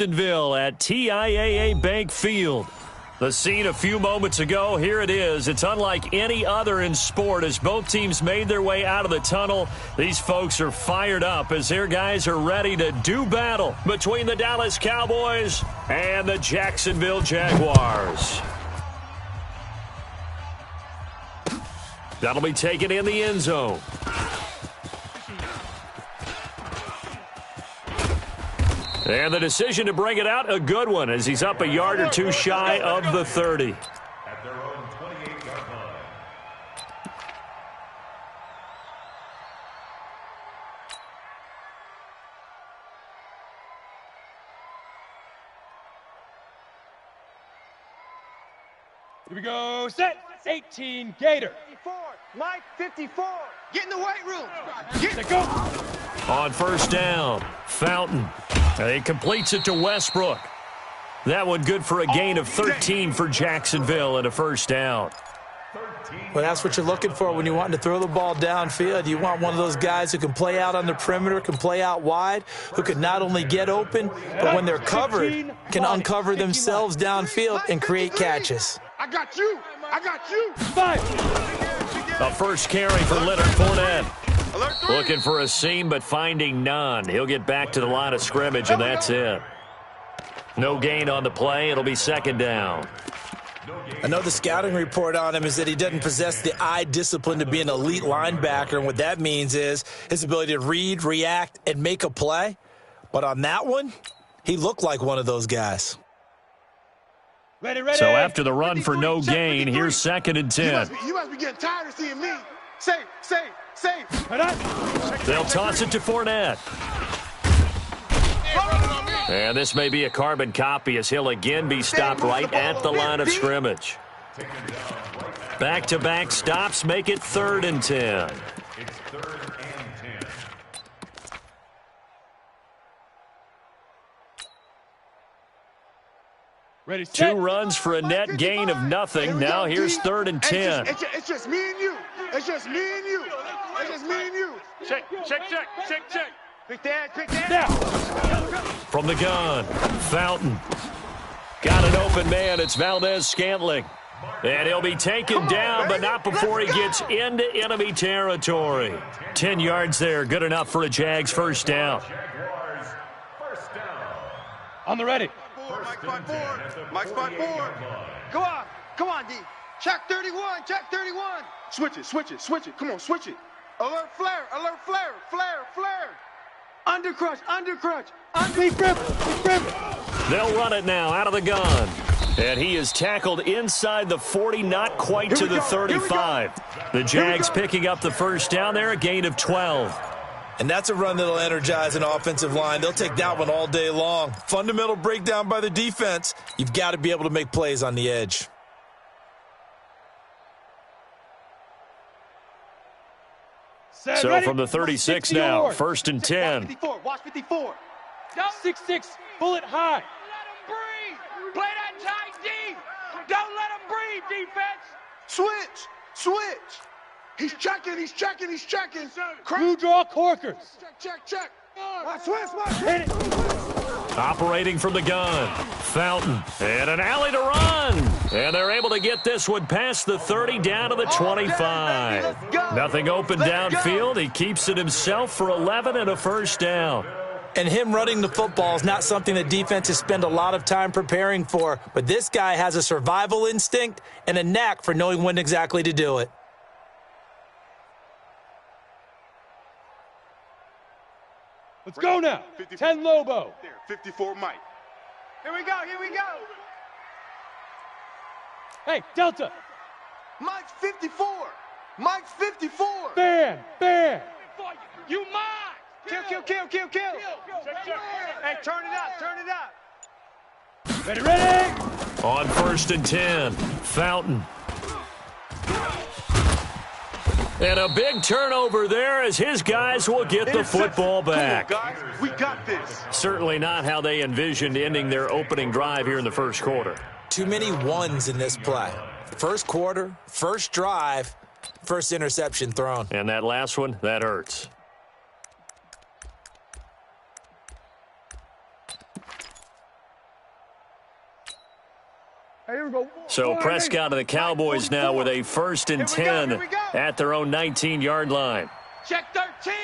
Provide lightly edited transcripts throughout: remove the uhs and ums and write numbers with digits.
Jacksonville at TIAA Bank Field. The scene a few moments ago, here it is. It's unlike any other in sport as both teams made their way out of the tunnel. These folks are fired up as their guys are ready to do battle between the Dallas Cowboys and the Jacksonville Jaguars. That'll be taken in the end zone. And the decision to bring it out, a good one, as he's up a yard or two shy of the 30. At their own 28-yard line. Here we go, set, 18, Gator. 54, Mike, 54. Get in the weight room. Get go. On first down, Fountain. He completes it to Westbrook. That one good for a gain of 13 for Jacksonville and a first down. Well, that's what you're looking for when you're wanting to throw the ball downfield. You want one of those guys who can play out on the perimeter, can play out wide, who can not only get open, but when they're covered, can uncover themselves downfield and create catches. I got you. I got you. 5. A first carry for Leonard Fournette. Looking for a seam, but finding none. He'll get back to the line of scrimmage, and that's it. No gain on the play. It'll be second down. I know the scouting report on him is that he doesn't possess the eye discipline to be an elite linebacker, and what that means is his ability to read, react, and make a play. But on that one, he looked like one of those guys. Ready, ready. So after the run for no gain, here's second and 10. You must be getting tired of seeing me. Safe. They'll toss it to Fournette. And this may be a carbon copy as he'll again be stopped right at the line of scrimmage. Back-to-back stops make it 3rd and 10. It's 3rd and 10. Ready, set. 2 runs for a net gain of nothing. Now here's 3rd and 10. It's just me and you. It's just me and you. Check. Pick that. Now. From the gun, Fountain. Got an open man. It's Valdez-Scantling. And he'll be taken down, but not before he gets into enemy territory. 10 yards there. Good enough for a Jags first down. Jaguars, first down. On the ready. Mike spot 4. Come on, D. Check 31. Switch it. Come on, switch it. Alert flare. Undercrunch. Deep grip. They'll run it now out of the gun. And he is tackled inside the 40, not quite to the 35. The Jags picking up the first down there, a gain of 12. And that's a run that'll energize an offensive line. They'll take that one all day long. Fundamental breakdown by the defense. You've got to be able to make plays on the edge. So from the 36 now, 1st and 10. Watch 54. 6-6, bullet high. Let him breathe. Play that tight D. Don't let him breathe, defense. Switch. He's checking. Blue draw corkers. Check. Switch. Hit it. Operating from the gun, Fountain. And an alley to run. And they're able to get this one past the 30 down to the 25. Nothing open downfield. He keeps it himself for 11 and a first down. And him running the football is not something that defenses spend a lot of time preparing for. But this guy has a survival instinct and a knack for knowing when exactly to do it. Let's go now. 10 Lobo. 54 Mike. Here we go. Hey, Delta. Mike's 54. Ban. You mine. Kill. Hey, turn it up. Ready. On 1st and 10, Fountain. And a big turnover there as his guys will get the football back. Come on, guys. We got this. Certainly not how they envisioned ending their opening drive here in the first quarter. Too many ones in this play. First quarter, first drive, first interception thrown. And that last one, that hurts. So Prescott and the Cowboys now with a 1st and 10 at their own 19-yard line. Check 13.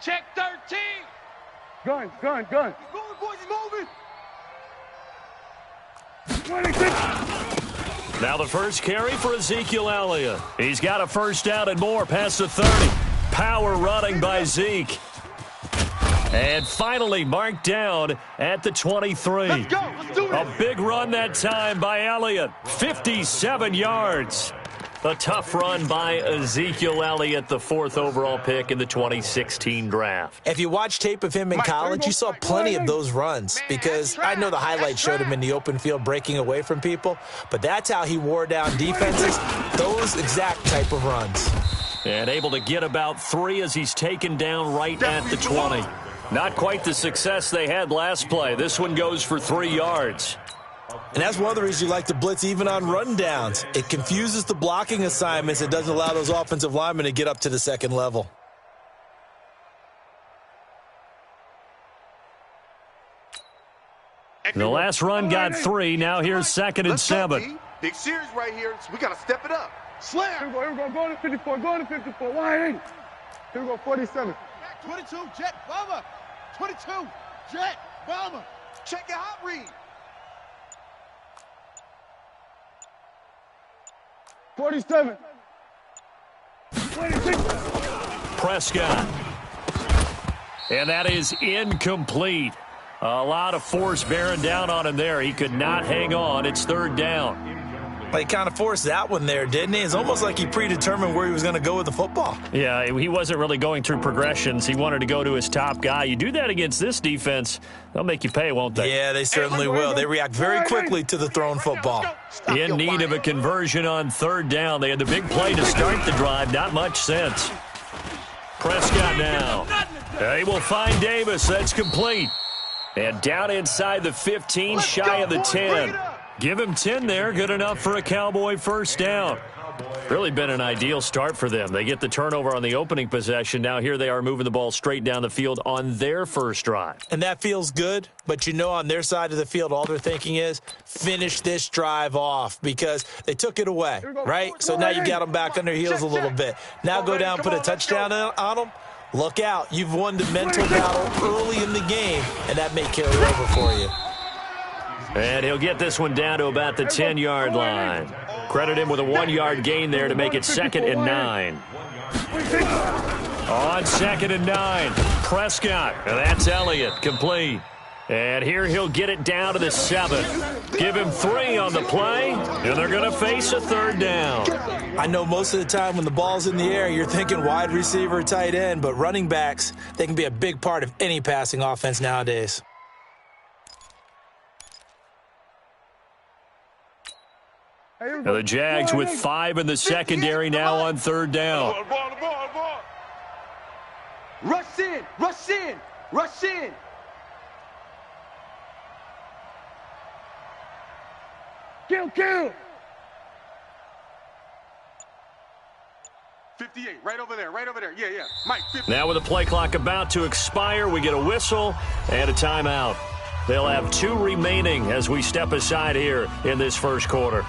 Check 13. Gun. He's moving, boys, he's moving. Now the first carry for Ezekiel Elliott. He's got a first down and more past the 30. Power running by Zeke. And finally marked down at the 23. Let's go. Let's do it. A big run that time by Elliott. 57 yards. A tough run by Ezekiel Elliott, the 4th overall pick in the 2016 draft. If you watch tape of him in college, you saw plenty of those runs because I know the highlights showed him in the open field breaking away from people, but that's how he wore down defenses, those exact type of runs. And able to get about 3 as he's taken down right at the 20. Not quite the success they had last play. This one goes for 3 yards. And that's one of the reasons you like to blitz even on rundowns. It confuses the blocking assignments. It doesn't allow those offensive linemen to get up to the second level. The last run got 3. Now here's 2nd and 7. Big series right here. So we got to step it up. Slam. Here we go. Go to 54. Go to 54. Wide 8. Here we go. 47. 22, jet, bomber. 22, jet, bomber. Check your hot read. 47. 26. Prescott. And that is incomplete. A lot of force bearing down on him there. He could not hang on. It's 3rd down. Well, he kind of forced that one there, didn't he? It's almost like he predetermined where he was going to go with the football. Yeah, he wasn't really going through progressions. He wanted to go to his top guy. You do that against this defense, they'll make you pay, won't they? Yeah, they certainly will. They react very quickly to the thrown football. In need of a conversion on 3rd down. They had the big play to start the drive. Not much sense. Prescott now. They will find Davis. That's complete. And down inside the 15, shy of the 10. Give him 10 there. Good enough for a Cowboy first down. Really been an ideal start for them. They get the turnover on the opening possession. Now here they are moving the ball straight down the field on their first drive. And that feels good, but you know on their side of the field, all they're thinking is finish this drive off because they took it away, right? So now you got them back on their heels a little bit. Now go down, put a touchdown on them. Look out. You've won the mental battle early in the game, and that may carry over for you. And he'll get this one down to about the 10-yard line. Credit him with a 1-yard gain there to make it 2nd and 9. On 2nd and 9, Prescott. And that's Elliott, complete. And here he'll get it down to the 7. Give him 3 on the play, and they're going to face a 3rd down. I know most of the time when the ball's in the air, you're thinking wide receiver, tight end, but running backs, they can be a big part of any passing offense nowadays. Now the Jags with 5 in the secondary now on 3rd down. Rush in, rush in, rush in. Kill. 58, right over there. Yeah. Mike, 50. Now with the play clock about to expire, we get a whistle and a timeout. They'll have 2 remaining as we step aside here in this first quarter.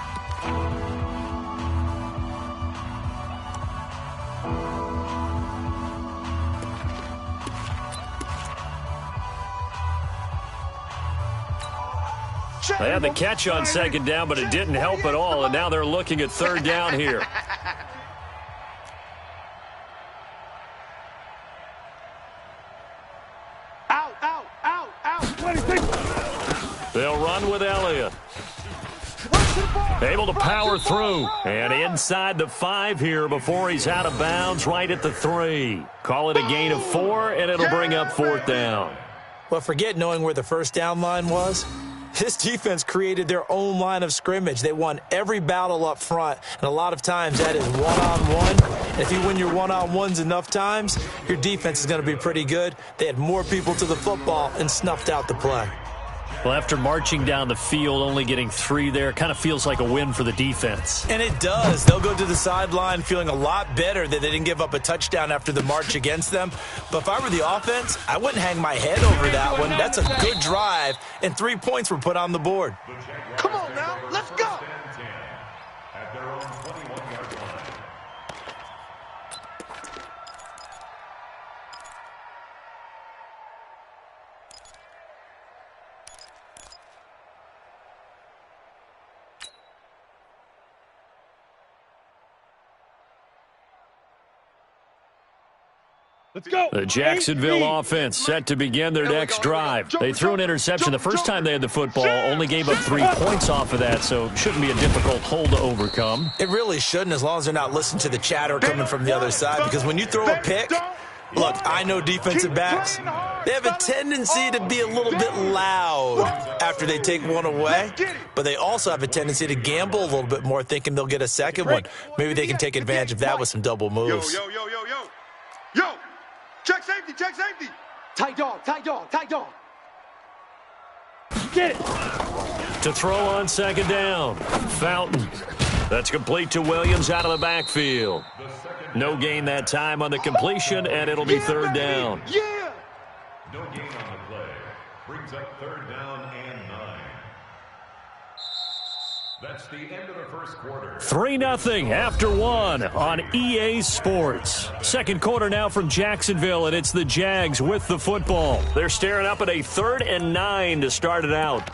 They had the catch on 2nd down, but it didn't help at all, and now they're looking at 3rd down here. Out. They'll run with Elliott. Able to power through, and inside the 5 here before he's out of bounds right at the 3. Call it a gain of 4, and it'll bring up 4th down. Well, forget knowing where the first down line was. This defense created their own line of scrimmage. They won every battle up front, and a lot of times that is one-on-one. And if you win your one-on-ones enough times, your defense is going to be pretty good. They had more people to the football and snuffed out the play. Well, after marching down the field, only getting 3 there, kind of feels like a win for the defense. And it does. They'll go to the sideline feeling a lot better that they didn't give up a touchdown after the march against them. But if I were the offense, I wouldn't hang my head over that one. That's a good drive, and 3 points were put on the board. Come on now, let's go. Let's go. The Jacksonville offense set to begin their next drive. They threw an interception the first time they had the football, only gave up 3 points off of that, so it shouldn't be a difficult hole to overcome. It really shouldn't, as long as they're not listening to the chatter coming from the other side, because when you throw a pick, look, I know defensive backs, they have a tendency to be a little bit loud after they take one away, but they also have a tendency to gamble a little bit more, thinking they'll get a second one. Maybe they can take advantage of that with some double moves. Yo, check safety, check safety. Tight dog, tight dog, tight dog. Get it. To throw on second down, Fountain. That's complete to Williams out of the backfield. No gain that time on the completion, and it'll be third down. Yeah. No gain on the play. Brings up third down and 9. That's the end of the first quarter. 3-0 after 1 on EA Sports. Second quarter now from Jacksonville, and it's the Jags with the football. They're staring up at a 3rd and 9 to start it out.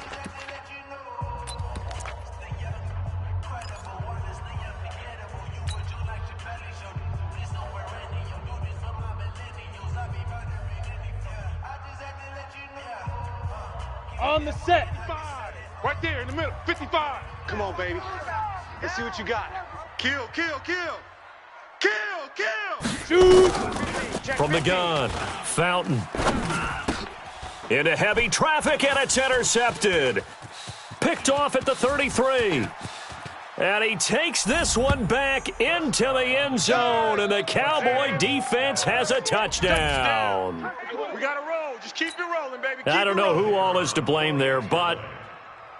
On the set. Right there in the middle, 55. Come on, baby. Let's see what you got. Kill, kill, kill. Kill, kill. Shoot. From the gun, Fountain. Into heavy traffic, and it's intercepted. Picked off at the 33. And he takes this one back into the end zone, and the Cowboy defense has a touchdown. We got to roll. Just keep it rolling, baby. I don't know who all is to blame there, but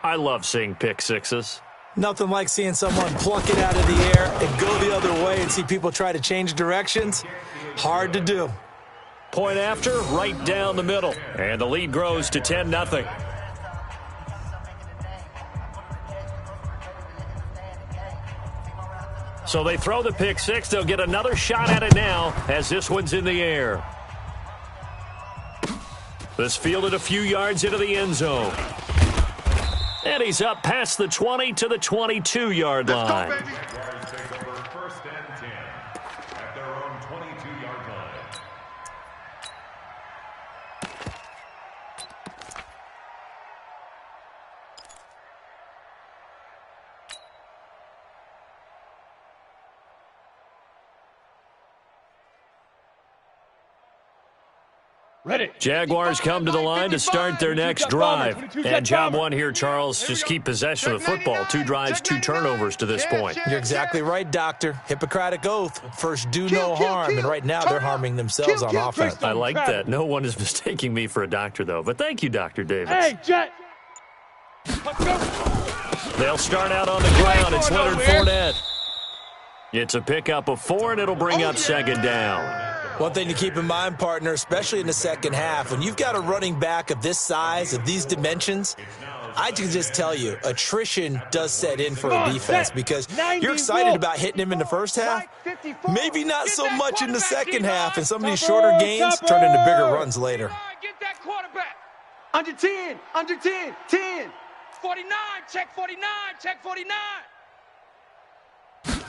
I love seeing pick sixes. Nothing like seeing someone pluck it out of the air and go the other way and see people try to change directions. Hard to do. Point after, right down the middle. And the lead grows to 10-0. So they throw the pick six. They'll get another shot at it now as this one's in the air. This fielded a few yards into the end zone. And he's up past the 20 to the 22-yard line. Jaguars take over 1st and 10 at their own 22-yard line. Ready. Jaguars come to the line to start their next drive. And job one here, Charles, just keep possession of the football. 2 drives, 2 turnovers to this point. You're exactly right, Doctor. Hippocratic oath. First, do no harm. And right now, they're harming themselves on offense. I like that. No one is mistaking me for a doctor, though. But thank you, Dr. Davis. Hey, Jet. Let's go. They'll start out on the ground. It's Leonard Fournette. It's a pickup of 4, and it'll bring up second down. One thing to keep in mind, partner, especially in the second half, when you've got a running back of this size, of these dimensions, I can just tell you, attrition does set in for a defense because you're excited about hitting him in the first half, maybe not so much in the second half, and some of these shorter gains turn into bigger runs later. Get that quarterback. Under 10, under 10, 10. 49, check 49, check 49.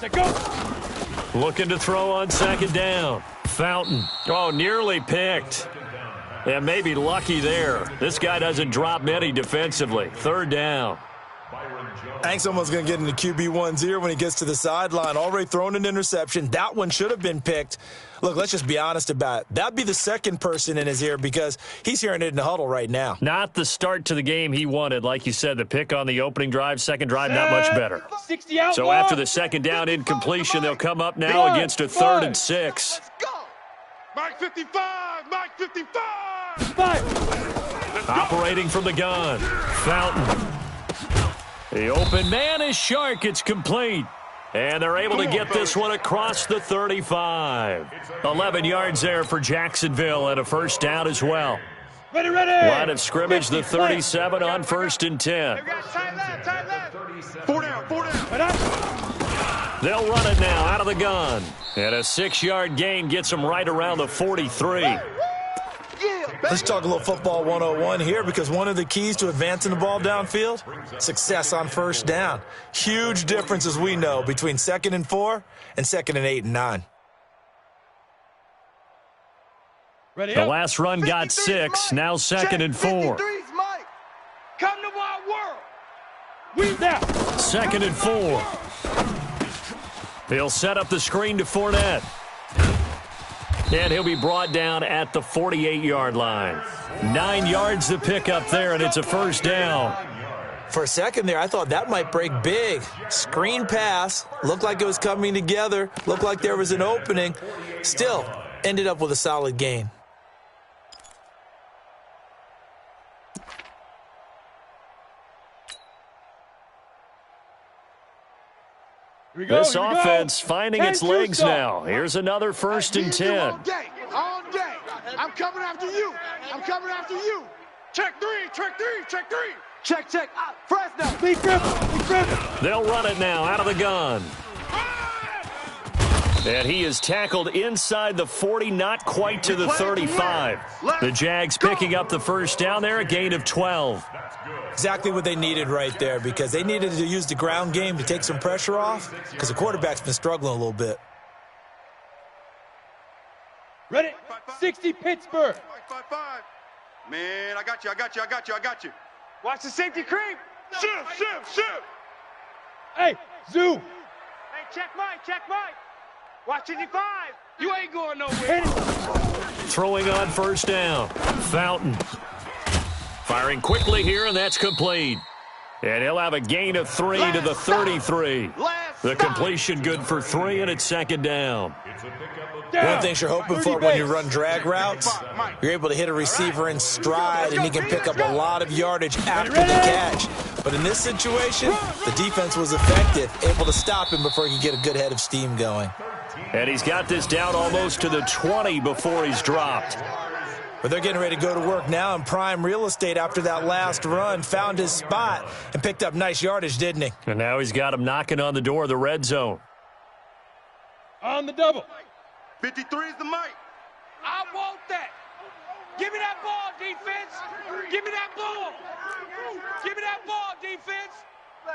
Let's go. Looking to throw on second down. Fountain. Oh, nearly picked. And maybe lucky there. This guy doesn't drop many defensively. Third down. I think someone's going to get into QB1's ear when he gets to the sideline. Already thrown an interception. That one should have been picked. Look, let's just be honest about it. That'd be the second person in his ear because he's hearing it in the huddle right now. Not the start to the game he wanted. Like you said, the pick on the opening drive, second drive, not much better. 60 out. So after the second down incompletion, they'll come up now against a 3rd and 6. Let's go. Mike 55, Mike 55. 5. Operating from the gun. Fountain. The open man is Shark. It's complete. And they're able to get this one across the 35. 11 yards there for Jacksonville and a first down as well. Ready, ready. Line of scrimmage, the 37 on 1st and 10. Time left. 4 down, 4 down. They'll run it now out of the gun. And a 6-yard gain gets them right around the 43. Let's talk a little football 101 here because one of the keys to advancing the ball downfield, success on first down. Huge difference, as we know, between 2nd and 4 and 2nd and 8 and 9. Ready The up. last run got 6, now 2nd and 4. 53's Mike. Come to my world. We now. 2nd and 4. He'll set up the screen to Fournette. And he'll be brought down at the 48-yard line. 9 yards to pick up there, and it's a first down. For a second there, I thought that might break big. Screen pass, looked like it was coming together, looked like there was an opening. Still, ended up with a solid gain. This offense finding its legs now. Here's another 1st and 10. All day. I'm coming after you. I'm coming after you. Check three. Check. Fresno. Be gripping. They'll run it now out of the gun. And he is tackled inside the 40, not quite to the 35. The Jags picking up the first down there, a gain of 12. Exactly what they needed right there, because they needed to use the ground game to take some pressure off, because the quarterback's been struggling a little bit. Ready? 60 Pittsburgh. 5. Man, I got you. Watch the safety creep. Shift. Hey, Zoo. Hey, check Mike. Watch 55. You ain't going nowhere. Hit it. Throwing on first down. Fountain. Firing quickly here, and that's complete. And he'll have a gain of 3 to the 33. The completion good for 3, and it's 2nd down. One of the things you're hoping for when you run drag routes, you're able to hit a receiver in stride, and he can pick up a lot of yardage after the catch. But in this situation, the defense was effective, able to stop him before he could get a good head of steam going. And he's got this down almost to the 20 before he's dropped. But they're getting ready to go to work now in prime real estate after that last run. Found his spot and picked up nice yardage, didn't he? And now he's got him knocking on the door of the red zone. On the double. 53 is the mic. I want that. Give me that ball, defense. Give me that ball. Give me that ball, defense.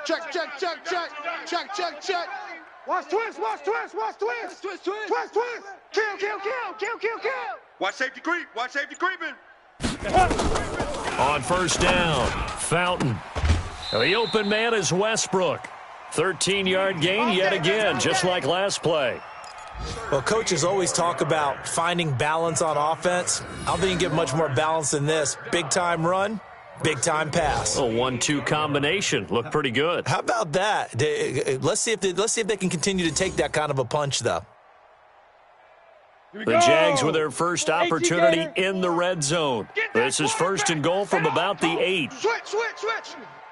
Check. Watch twist. Kill. Watch safety creeping. On first down, Fountain. The open man is Westbrook. 13-yard gain yet again, just like last play. Well, coaches always talk about finding balance on offense. I don't think you can get much more balance than this. Big-time run, big-time pass. A 1-2 combination. Looked pretty good. How about that? Let's see if they can continue to take that kind of a punch, though. The Jags with their first opportunity in the red zone. This is 1st and goal from about the 8. Switch.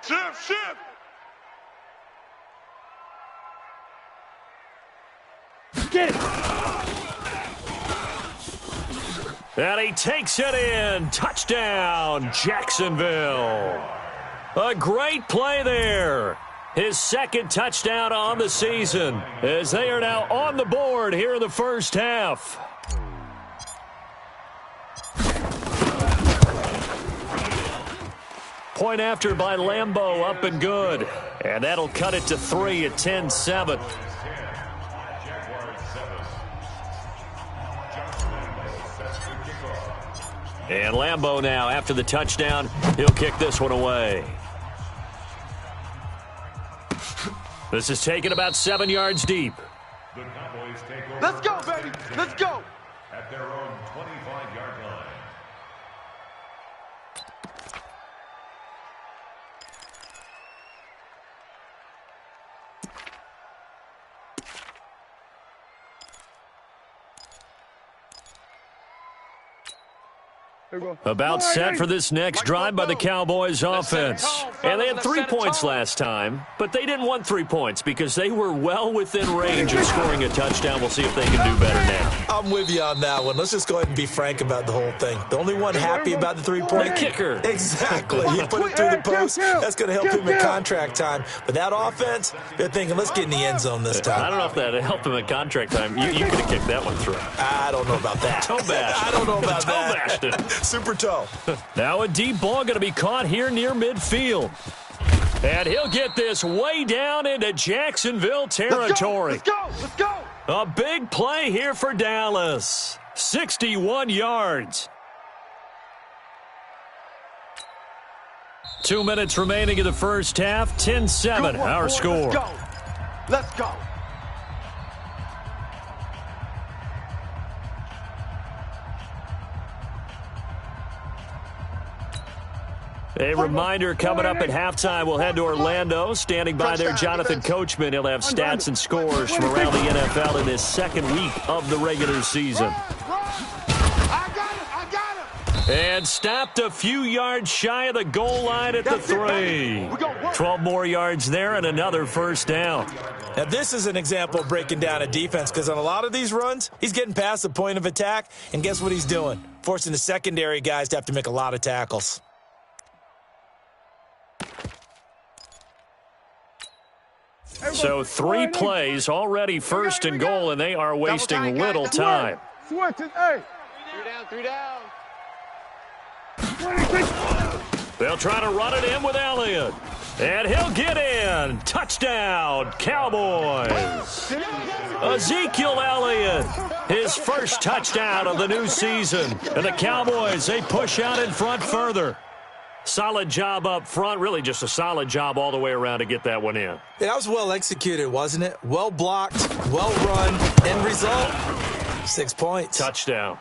Shift. Get it. And he takes it in. Touchdown, Jacksonville. A great play there. His 2nd touchdown on the season, as they are now on the board here in the first half. Point after by Lambeau, up and good. And that'll cut it to 3 at 10-7. And Lambeau now, after the touchdown, he'll kick this one away. This is taken about 7 yards deep. Let's go, baby. Let's go. At their own 25-yard line. About set for this next drive by the Cowboys offense. And they had 3 points last time, but they didn't want 3 points because they were well within range of scoring a touchdown. We'll see if they can do better now. I'm with you on that one. Let's just go ahead and be frank about the whole thing. The only one happy about the 3-point kicker. Exactly. He put it through the post. That's going to help him in contract time. But that offense, they're thinking, let's get in the end zone this time. I don't know if that helped him at contract time. You could have kicked that one through. I don't know about that. Toe bashed. I don't know about Toe that. bashed it. Super toe. Now a deep ball going to be caught here near midfield. And he'll get this way down into Jacksonville territory. Let's go. A big play here for Dallas. 61 yards. 2 minutes remaining in the first half. 10-7, our score. Let's go. Let's go. A reminder coming up at halftime. We'll head to Orlando. Standing by there, Jonathan Coachman. He'll have stats and scores from around the NFL in this second week of the regular season. I got him. And stopped a few yards shy of the goal line at the 3. 12 more yards there and another first down. Now, this is an example of breaking down a defense because on a lot of these runs, he's getting past the point of attack, and guess what he's doing? Forcing the secondary guys to have to make a lot of tackles. So 3 plays, already first and goal, and they are wasting little time. Switch it, hey. 3 down. They'll try to run it in with Elliott. And he'll get in. Touchdown, Cowboys. Ezekiel Elliott, his first touchdown of the new season. And the Cowboys, they push out in front further. Solid job up front, really just a solid job all the way around to get that one in. Yeah, that was well executed, wasn't it? Well blocked, well run. End result, 6 points. Touchdown.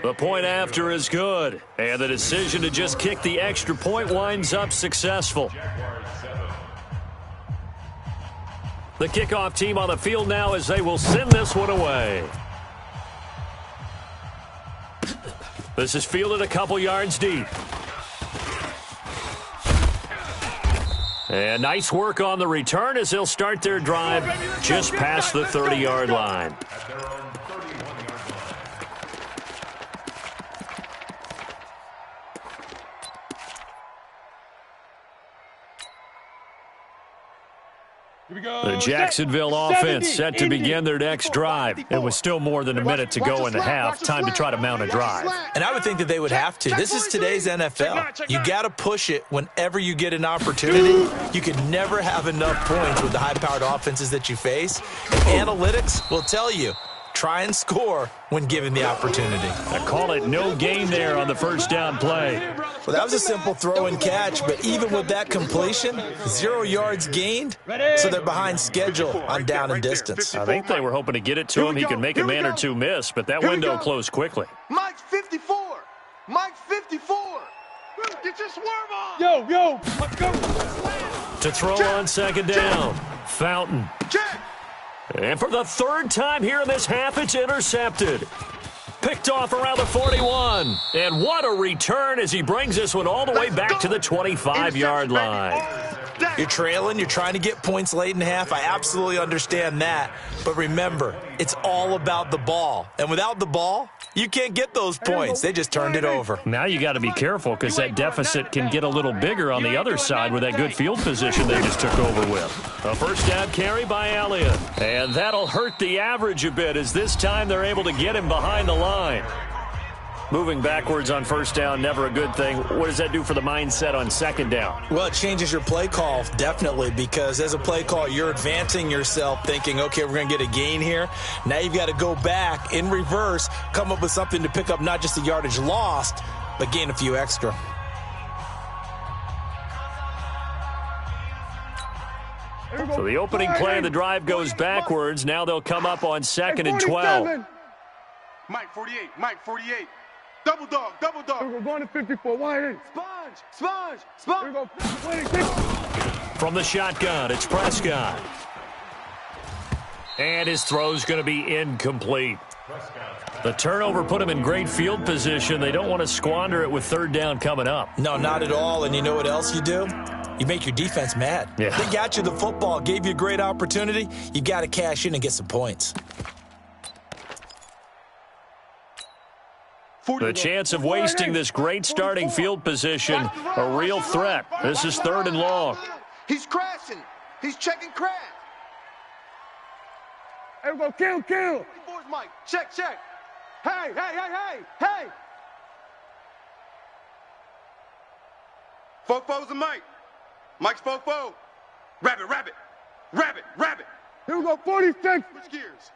The point after is good, and the decision to just kick the extra point winds up successful. The kickoff team on the field now as they will send this one away. This is fielded a couple yards deep. And nice work on the return as they'll start their drive just past the 30-yard line. The Jacksonville offense set to begin their next drive. It was still more than a minute to go in the half. Time to try to mount a drive. And I would think that they would have to. This is today's NFL. You got to push it whenever you get an opportunity. You can never have enough points with the high-powered offenses that you face. And analytics will tell you, try and score when given the opportunity. I call it no gain there on the first down play. Well, that was a simple throw and catch, but even with that completion, 0 yards gained, so they're behind schedule on down and distance. I think they were hoping to get it to him. He could make a man or two miss, but that window closed quickly. Mike's 54. Mike's 54. Get your swerve on. Yo, let's go. To throw on second down, Fountain. Check. And for the third time here in this half, it's intercepted. Picked off around the 41. And what a return as he brings this one all the way back to the 25-yard line. You're trailing. You're trying to get points late in half. I absolutely understand that. But remember, it's all about the ball. And without the ball, you can't get those points. They just turned it over. Now you got to be careful because that deficit can get a little bigger on the other side with that good field position they just took over with. A first down carry by Elliott. And that'll hurt the average a bit as this time they're able to get him behind the line. Moving backwards on first down, never a good thing. What does that do for the mindset on second down? Well, it changes your play call, definitely, because as a play call, you're advancing yourself thinking, okay, we're going to get a gain here. Now you've got to go back in reverse, come up with something to pick up not just the yardage lost, but gain a few extra. So the opening play of the drive goes backwards. Now they'll come up on second and 12. Mike 48. Mike 48. Double dog. Double dog. We're going to 54. Wide in. Sponge. Sponge. Here we go. 26. From the shotgun, it's Prescott. And his throw's going to be incomplete. The turnover put him in great field position. They don't want to squander it with third down coming up. No, not at all. And you know what else you do? You make your defense mad. Yeah. They got you the football, gave you a great opportunity. You got to cash in and get some points. The chance of wasting this great starting field position, a real threat. This is third and long. He's crashing. He's checking crash. Here we go. Kill. Boys, Mike. Check. Hey. Fofo's and Mike. Mike's Fofo. Rabbit. Here we go. 46. Switch gears.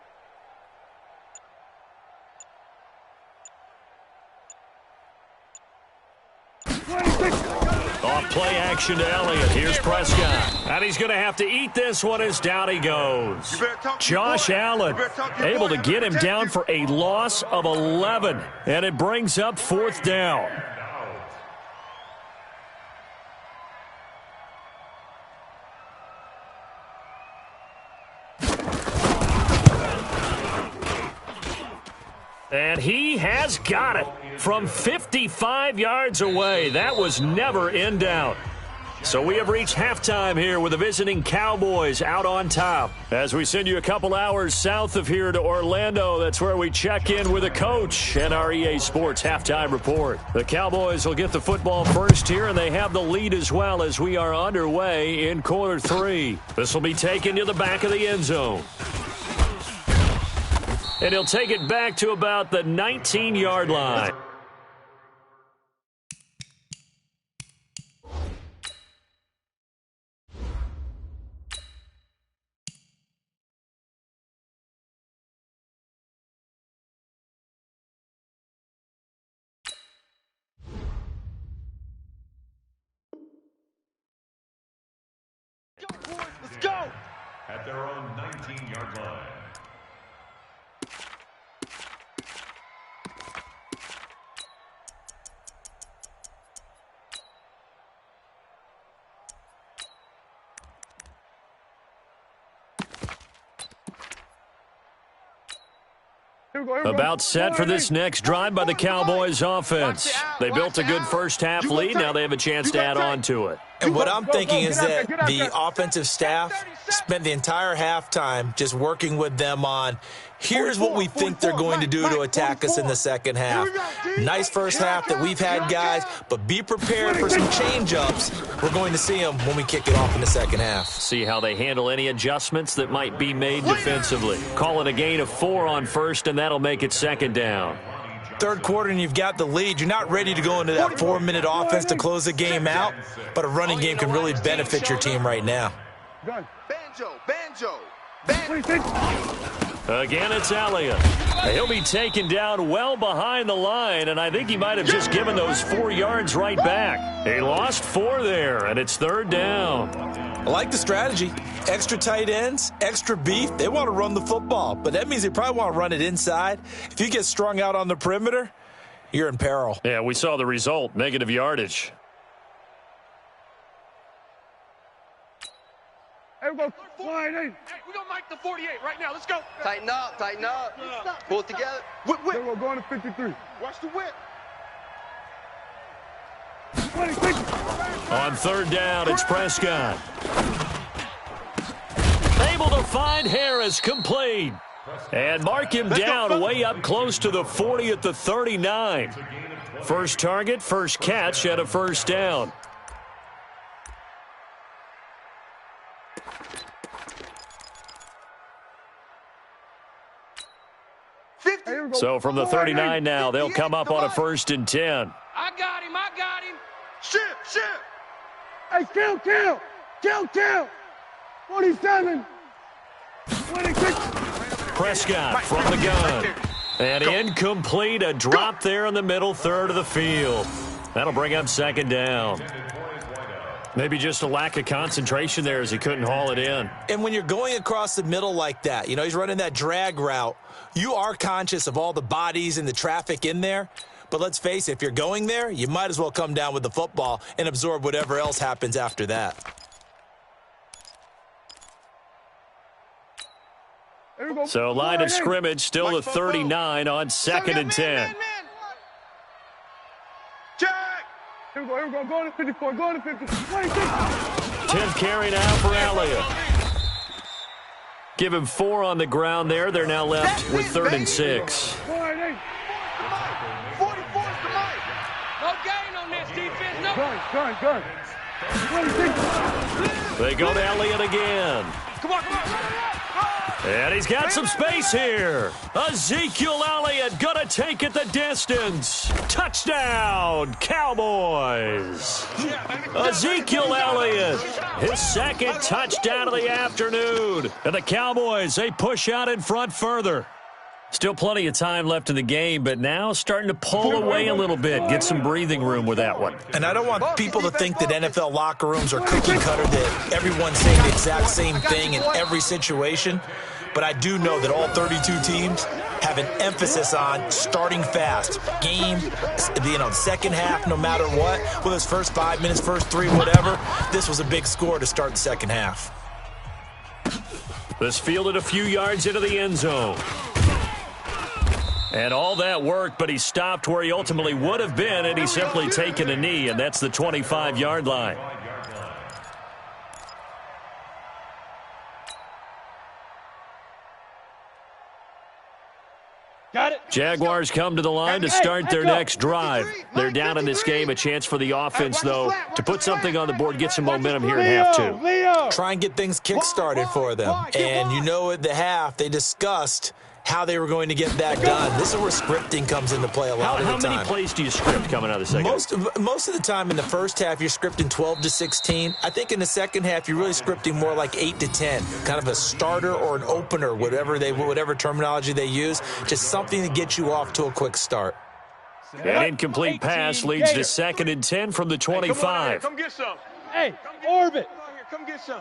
Off play action to Elliott. Here's Prescott. And he's going to have to eat this one as down he goes. Josh Allen able to get him down for a loss of 11. And it brings up 4th down. And he has got it from 55 yards away. That was never in doubt. So we have reached halftime here with the visiting Cowboys out on top. As we send you a couple hours south of here to Orlando, that's where we check in with the coach and our EA Sports halftime report. The Cowboys will get the football first here, and they have the lead as well as we are underway in quarter 3. This will be taken to the back of the end zone. And he'll take it back to about the 19-yard line. Let's go! At their own 19-yard line. About set for this next drive by the Cowboys offense. They built a good first-half lead. Now they have a chance to add on to it. And what I'm thinking is that the offensive staff spent the entire halftime just working with them on, here's what we think they're going to do to attack us in the second half. Nice first half that we've had, guys, but be prepared for some change-ups. We're going to see them when we kick it off in the second half. See how they handle any adjustments that might be made defensively. Call it a gain of 4 on first, and that'll make it second down. Third quarter and you've got the lead. You're not ready to go into that 4-minute offense to close the game out, but a running game can really benefit your team right now. Banjo. Again, it's Elliott. He'll be taken down well behind the line, and I think he might have just given those 4 yards right back. He lost 4 there, and it's third down. I like the strategy. Extra tight ends, extra beef. They want to run the football, but that means they probably want to run it inside. If you get strung out on the perimeter, you're in peril. Yeah, we saw the result, negative yardage. Hey, we're going flying in. Hey, we're going to make the 48 right now. Let's go. Tighten up. Pull it together. Whip. We're going to 53. Watch the whip. 26. On third down, it's Prescott. Able to find Harris, complete. And mark him down way up close to the 40 at the 39. First target, first catch at a first down. So from the 39 now, they'll come up on a 1st and 10. I got him. Ship. Hey, kill. 47. 26. Prescott from the gun. And incomplete, a drop there in the middle third of the field. That'll bring up second down. Maybe just a lack of concentration there as he couldn't haul it in. And when you're going across the middle like that, he's running that drag route, you are conscious of all the bodies and the traffic in there. But let's face it, if you're going there, you might as well come down with the football and absorb whatever else happens after that. So line of scrimmage still the 39 on 2nd and 10. Jack. Here we go. Go to 54. Go to 50. 26. 10th carry now for Elliott. Give him 4 on the ground there. They're now left with 3rd and 6. 48. 44 is the mic. No gain on this defense. No. Gun. 26. They go to Elliott again. Come on. And he's got some space here. Ezekiel Elliott gonna take it the distance. Touchdown, Cowboys. Ezekiel Elliott, his 2nd touchdown of the afternoon. And the Cowboys, they push out in front further. Still plenty of time left in the game, but now starting to pull away a little bit. Get some breathing room with that one. And I don't want people to think that NFL locker rooms are cookie cutter, that everyone's saying the exact same thing in every situation. But I do know that all 32 teams have an emphasis on starting fast. Game, second half, no matter what. Whether it's first 5 minutes, first 3, whatever. This was a big score to start the second half. This fielded a few yards into the end zone. And all that worked, but he stopped where he ultimately would have been, and he's simply taken a knee, and that's the 25-yard line. Got it. Jaguars come to the line to start their next drive. They're down in this game. A chance for the offense, though, to put something on the board, get some momentum here in half two. Try and get things kick-started for them. And you know at the half, they discussed how they were going to get that done. This is where scripting comes into play a lot of the time. How many plays do you script coming out of the second half? Most of the time in the first half, you're scripting 12 to 16. I think in the second half, you're really scripting more like 8 to 10, kind of a starter or an opener, whatever terminology they use, just something to get you off to a quick start. An incomplete pass leads to 2nd and 10 from the 25. Come get some. Hey, orbit. Come get some.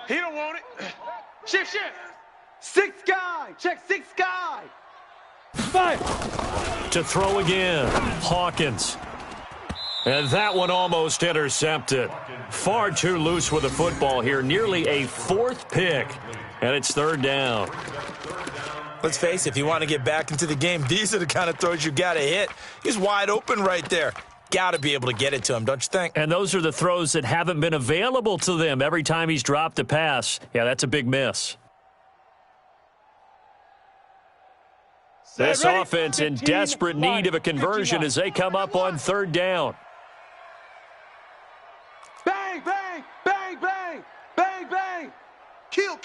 He don't want it. Shift. 6 guy. Check 6 guy. 5. To throw again, Hawkins. And that one almost intercepted. Far too loose with the football here. Nearly a 4th pick. And it's 3rd down. Let's face it, if you want to get back into the game, these are the kind of throws you got to hit. He's wide open right there. Got to be able to get it to him, don't you think? And those are the throws that haven't been available to them every time he's dropped a pass. Yeah, that's a big miss. This offense in desperate need of a conversion as they come up on 3rd down. Bang, bang, bang, bang, bang, bang. Kill.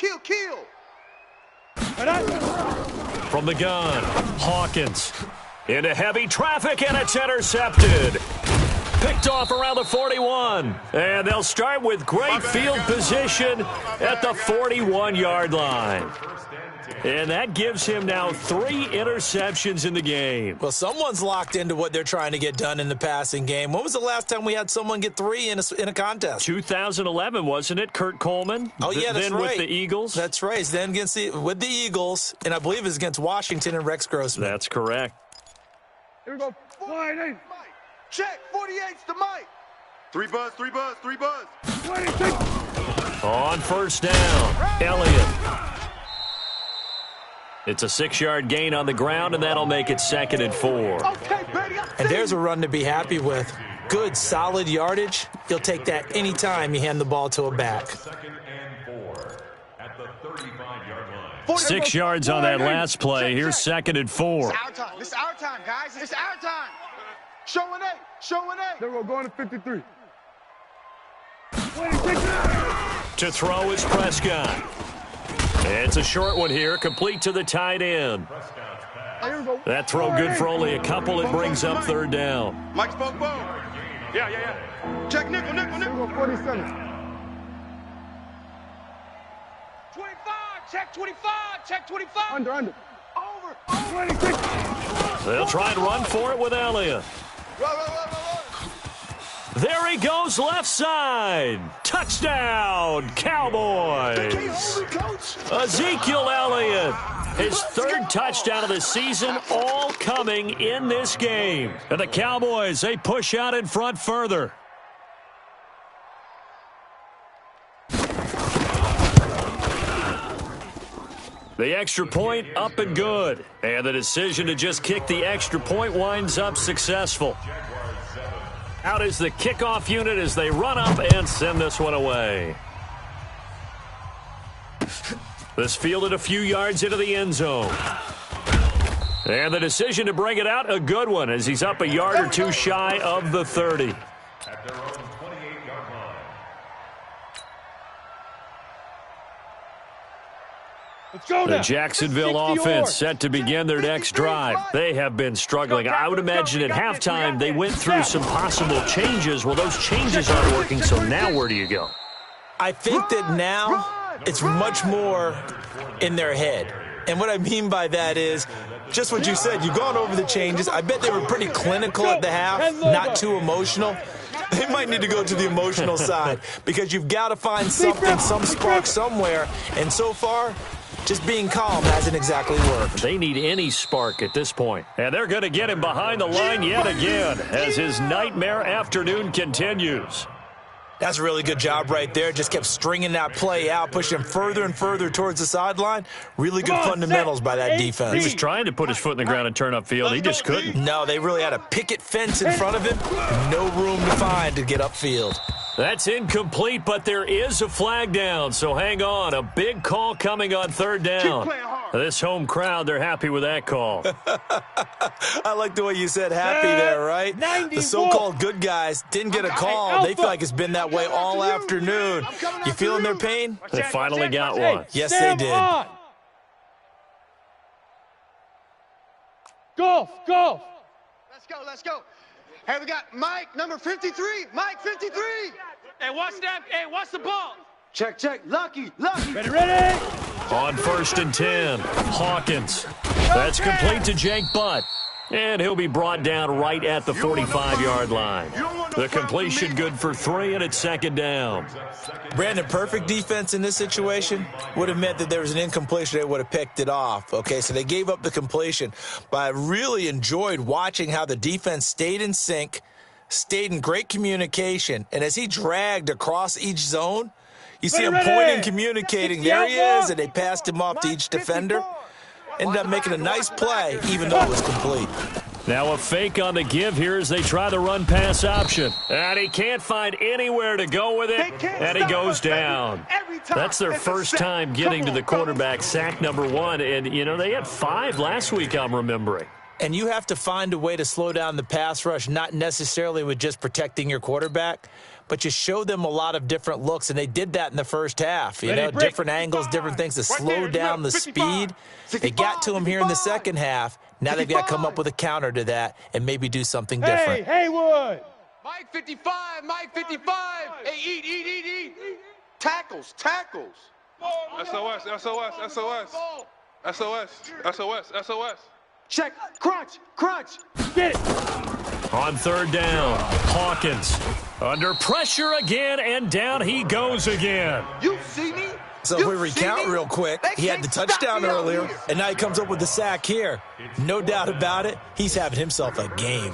From the gun, Hawkins into heavy traffic, and it's intercepted. Picked off around the 41. And they'll start with great field position at the 41-yard line. And that gives him now 3 interceptions in the game. Well, someone's locked into what they're trying to get done in the passing game. When was the last time we had someone get 3 in a contest? 2011, wasn't it? Kurt Coleman? Oh, yeah, that's then right. with the Eagles? That's right. Then with the Eagles, and I believe it was against Washington and Rex Grossman. That's correct. Here we go. Wide. Check. 48's the Mike. 3 buzz. 26. On 1st down, Elliott. It's a 6-yard gain on the ground, and that'll make it 2nd and 4. Okay, Brady, and there's a run to be happy with. Good, solid yardage. You'll take that any time you hand the ball to a back. 2nd and 4 at the 35-yard line. 6 yards on that last play. Here's 2nd and 4. This is our time, guys. It's our time. Showing 8. There we go. Going to 53. 26. To throw is Prescott. It's a short one here, complete to the tight end. That throw good for only a couple. It brings up 3rd down. Mike spoke ball. Yeah. Check nickel. 47. 25. Check 25. Under. Over. 26. They'll try and run for it with Elliott. Roll. There he goes, left side. Touchdown, Cowboys. Ezekiel Elliott, his 3rd touchdown of the season, all coming in this game. And the Cowboys, they push out in front further. The extra point up and good. And the decision to just kick the extra point winds up successful. Out is the kickoff unit as they run up and send this one away. This fielded a few yards into the end zone. And the decision to bring it out, a good one, as he's up a yard or 2 shy of the 30. At their own 28-yard line. Let's go now. The Jacksonville offense set to begin their next drive. They have been struggling. I would imagine at halftime they went through some possible changes. Well, those changes aren't working, so now where do you go? I think that now it's much more in their head. And what I mean by that is just what you said. You've gone over the changes. I bet they were pretty clinical at the half, not too emotional. They might need to go to the emotional side because you've got to find something, some spark somewhere. And so far, just being calm hasn't exactly worked. They need any spark at this point. And they're going to get him behind the line yet again as his nightmare afternoon continues. That's a really good job right there. Just kept stringing that play out, pushing him further and further towards the sideline. Really good fundamentals by that defense. He was trying to put his foot in the ground and turn upfield. He just couldn't. No, they really had a picket fence in front of him. No room to find to get upfield. That's incomplete, but there is a flag down, so hang on. A big call coming on third down. This home crowd, they're happy with that call. I like the way you said happy there, right? The so-called good guys didn't get a call. They feel like it's been that way all afternoon. You feeling their pain? They finally got one. Yes, they did. Golf. Let's go. Hey, we got Mike, number 53. Mike, 53. Hey, what's that? Hey, what's the ball? Check. Lucky. Ready? On 1st and 10, Hawkins. That's complete to Jake Butt. And he'll be brought down right at the 45-yard line. The completion good for 3, and it's 2nd down. Brandon, perfect defense in this situation would have meant that there was an incompletion. They would have picked it off. Okay, so they gave up the completion. But I really enjoyed watching how the defense stayed in sync, stayed in great communication. And as he dragged across each zone, you see him pointing, communicating. There he is, and they passed him off to each defender. Ended up making a nice play, even though it was complete. Now a fake on the give here as they try the run-pass option. And he can't find anywhere to go with it, and he goes down. That's their first time getting to the quarterback, sack number 1. And, you know, they had 5 last week, I'm remembering. And you have to find a way to slow down the pass rush, not necessarily with just protecting your quarterback, but you show them a lot of different looks, and they did that in the first half. You know, different angles, different things to slow down the speed. They got to him here in the second half. Now they've got to come up with a counter to that and maybe do something different. Hey, Haywood. Mike 55. Hey, eat. Tackles. SOS. Check. Crunch. Get it. On 3rd down, Hawkins under pressure again, and down he goes again. You see me? So if we recount real quick, he had the touchdown earlier, and now he comes up with the sack here. No doubt about it, he's having himself a game.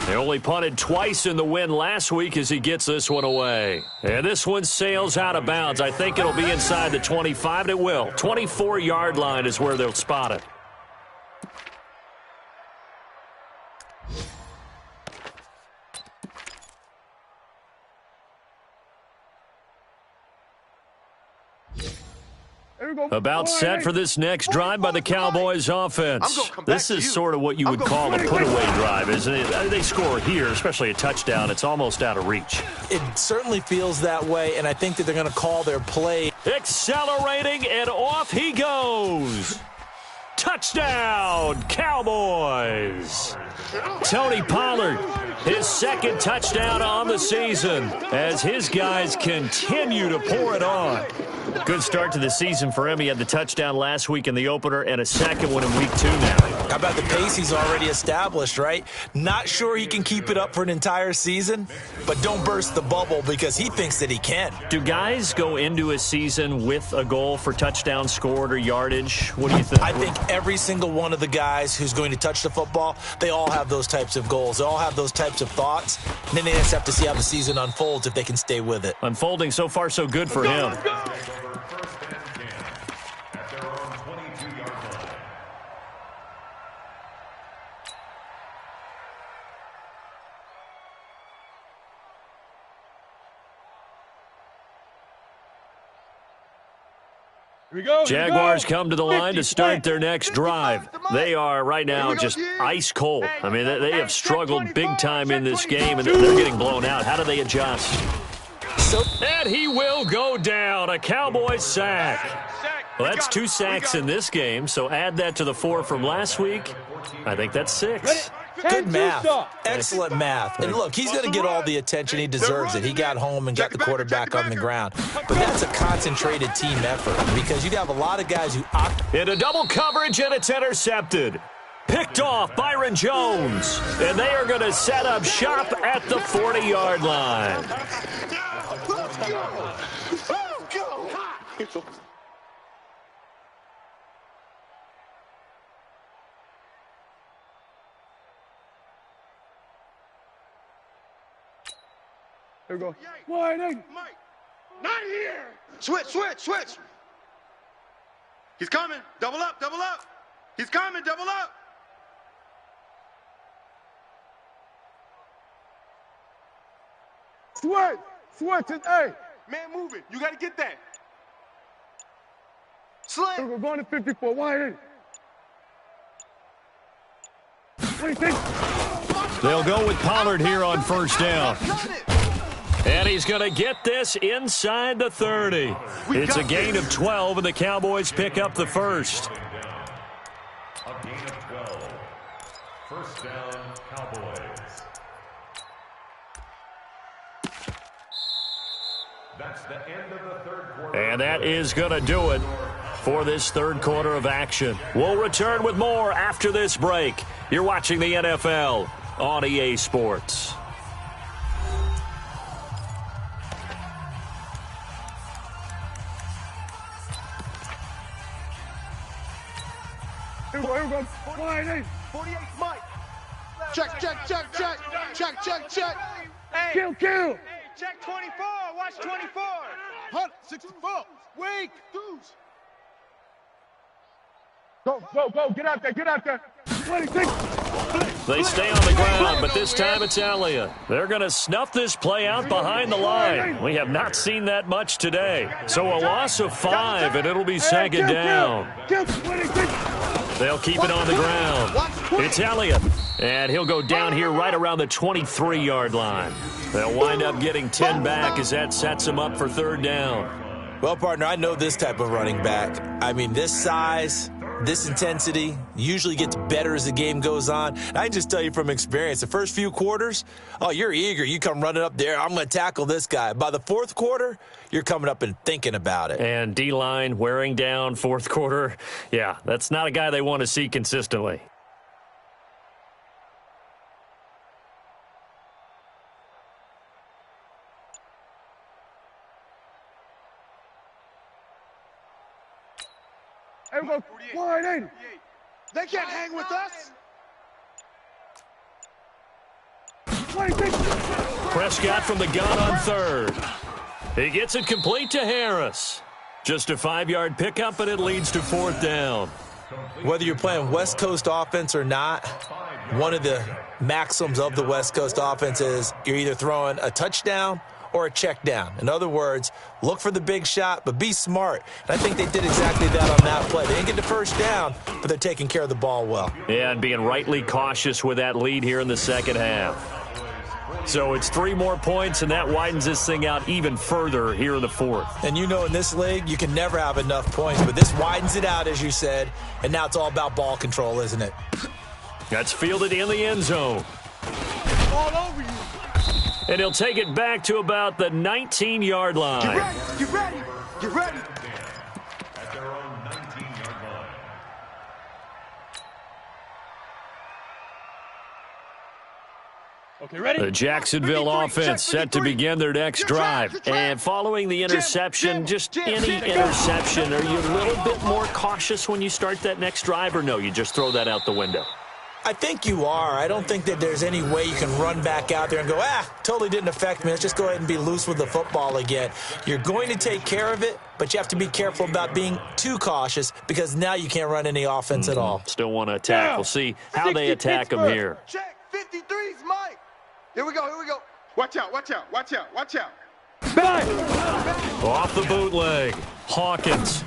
They only punted twice in the win last week as he gets this one away. And this one sails out of bounds. I think it'll be inside the 25, and it will. 24-yard line is where they'll spot it. About set for this next drive by the Cowboys offense. This is sort of what you would call a put-away drive, isn't it? They score here, especially a touchdown. It's almost out of reach. It certainly feels that way, and I think that they're going to call their play. Accelerating, and off he goes. Touchdown, Cowboys. Tony Pollard, his 2nd touchdown on the season as his guys continue to pour it on. Good start to the season for him. He had the touchdown last week in the opener and a second one in week 2 now. How about the pace he's already established, right? Not sure he can keep it up for an entire season, but don't burst the bubble because he thinks that he can. Do guys go into a season with a goal for touchdown scored or yardage? What do you think? I think every single one of the guys who's going to touch the football, they all have those types of goals. They all have those types of thoughts. And then they just have to see how the season unfolds if they can stay with it. Unfolding so far so good for him. Jaguars come to the line to start their next drive. They are right now just ice cold. I mean, they have struggled big time in this game, and they're getting blown out. How do they adjust? And he will go down. A Cowboys sack. Well, that's 2 sacks in this game, so add that to the 4 from last week. I think that's 6. Good math. Excellent math. And look, he's going to get all the attention he deserves. He got home and got the quarterback on the ground. But that's a concentrated team effort because you have a lot of guys who opt. Into double coverage, and it's intercepted. Picked off Byron Jones. And they are going to set up shop at the 40-yard line. Let's go. Let's go. Here we go. Wide in. Mike, not here. Switch. He's coming. Double up. He's coming. Double up. Switch it, hey. Man moving. You got to get that. Slam. We're going to 54, wide in. 26. They'll go with Pollard here on first down. And he's going to get this inside the 30. It's a gain of 12, and the Cowboys pick up the first. A gain of 12. First down, Cowboys. That's the end of the third quarter. And that is going to do it for this third quarter of action. We'll return with more after this break. You're watching the NFL on EA Sports. Here we go. Wide in. 48, Mike. Check. Hey. Kill. Hey, check 24. Watch 24. 64. Wake. Dudes. Go. Get out there. 26. They stay on the ground, but this time it's Elliott. They're going to snuff this play out behind the line. We have not seen that much today. So a loss of 5, and it'll be second down. They'll keep it on the ground. It's Elliott, and he'll go down here right around the 23-yard line. They'll wind up getting 10 back as that sets them up for third down. Well, partner, I know this type of running back. I mean, this size, this intensity usually gets better as the game goes on. And I can just tell you from experience, the first few quarters, you're eager. You come running up there, I'm going to tackle this guy. By the fourth quarter, you're coming up and thinking about it. And D-line wearing down fourth quarter. Yeah, that's not a guy they want to see consistently. Wide in. They can't hang with us. 26. Prescott from the gun on third. He gets it complete to Harris. Just a 5-yard pickup, and it leads to fourth down. Whether you're playing West Coast offense or not, one of the maxims of the West Coast offense is you're either throwing a touchdown or a check down. In other words, look for the big shot, but be smart. And I think they did exactly that on that play. They didn't get the first down, but they're taking care of the ball well. Yeah, and being rightly cautious with that lead here in the second half. So it's 3 more points, and that widens this thing out even further here in the fourth. And you know in this league, you can never have enough points, but this widens it out, as you said, and now it's all about ball control, isn't it? That's fielded in the end zone. All over you. And he'll take it back to about the 19-yard line. Get ready. At their own 19-yard line. Okay, ready? The Jacksonville offense set to begin their next drive. And following the interception, just any interception, are you a little bit more cautious when you start that next drive, or no, you just throw that out the window? I think you are. I don't think that there's any way you can run back out there and go, totally didn't affect me. Let's just go ahead and be loose with the football again. You're going to take care of it, but you have to be careful about being too cautious because now you can't run any offense at all. Still want to attack. We'll see how they attack them here. Check 53's Mike. Here we go. Watch out. Off the bootleg. Hawkins.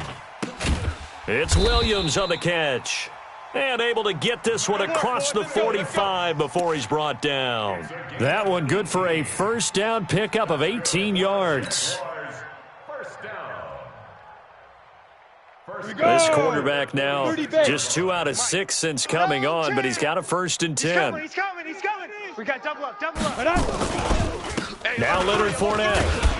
It's Williams on the catch. And able to get this one across the 45 before he's brought down. That one good for a first down pickup of 18 yards. First down. This quarterback now just 2 out of 6 since coming on, but he's got a 1st and 10. He's coming. We got double up. Now Leonard Fournette.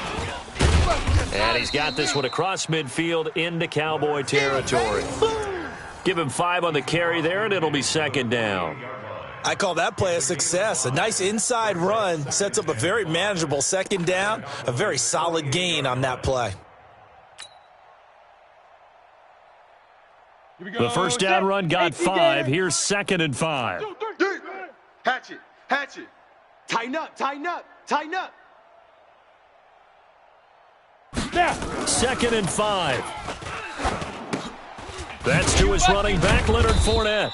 And he's got this one across midfield into Cowboy territory. Give him 5 on the carry there, and it'll be 2nd down. I call that play a success. A nice inside run sets up a very manageable 2nd down, a very solid gain on that play. The 1st down run got 5. Here's 2nd and 5. Hatchet. Tighten up. 2nd and 5. That's to his running back, Leonard Fournette.